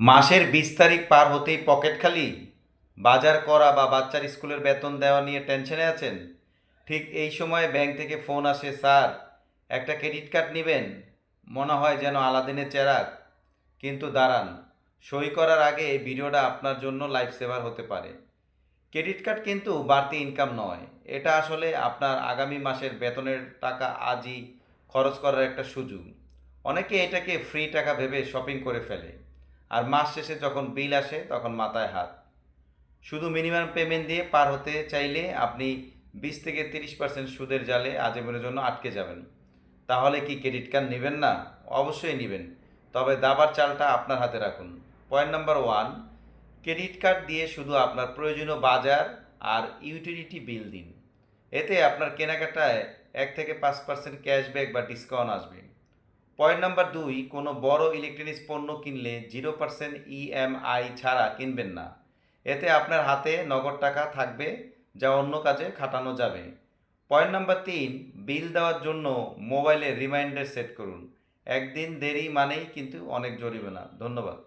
মাসের ২০ তারিখ পার হতেই পকেট খালি? বাজার করা বা বাচ্চার স্কুলের বেতন দেওয়া নিয়ে টেনশনে আছেন? ঠিক এই সময়ে ব্যাংক থেকে ফোন আসে, স্যার একটা ক্রেডিট কার্ড নেবেন? মনে হয় যেন আলাদিনের চেরাগ। কিন্তু দাঁড়ান, সই করার আগে এই ভিডিওটা আপনার জন্য লাইফ সেভার হতে পারে। ক্রেডিট কার্ড কিন্তু বাড়তি ইনকাম নয়, এটা আসলে আপনার আগামী মাসের বেতনের টাকা আজই খরচ করার একটা সুযোগ। অনেকে এটাকে ফ্রি টাকা ভেবে শপিং করে ফেলে, আর মাস শেষে যখন বিল আসে তখন মাথায় হাত। শুধু মিনিমাম পেমেন্ট দিয়ে পার হতে চাইলে আপনি 20 থেকে 30% সুদের জালে আজীবনের জন্য আটকে যাবেন। তাহলে কি ক্রেডিট কার্ড নেবেন না? অবশ্যই নেবেন, তবে দাবার চালটা আপনার হাতে রাখুন। Point number one, credit card দিয়ে শুধু আপনার প্রয়োজনীয় বাজার আর ইউটিলিটি বিল দিন। এতে আপনার কেনাকাটায় 1 থেকে 5% ক্যাশব্যাক বা ডিসকাউন্ট আসবে। পয়েন্ট নাম্বার দুই, কোনো বড় ইলেকট্রনিক্স পণ্য কিনলে 0% ইএমআই ছাড়া কিনবেন না। এতে আপনার হাতে নগদ টাকা থাকবে, যা অন্য কাজে খাটানো যাবে। পয়েন্ট নাম্বার তিন, বিল দেওয়ার জন্য মোবাইলে রিমাইন্ডার সেট করুন। একদিন দেরি মানেই কিন্তু অনেক জরিমানা। ধন্যবাদ।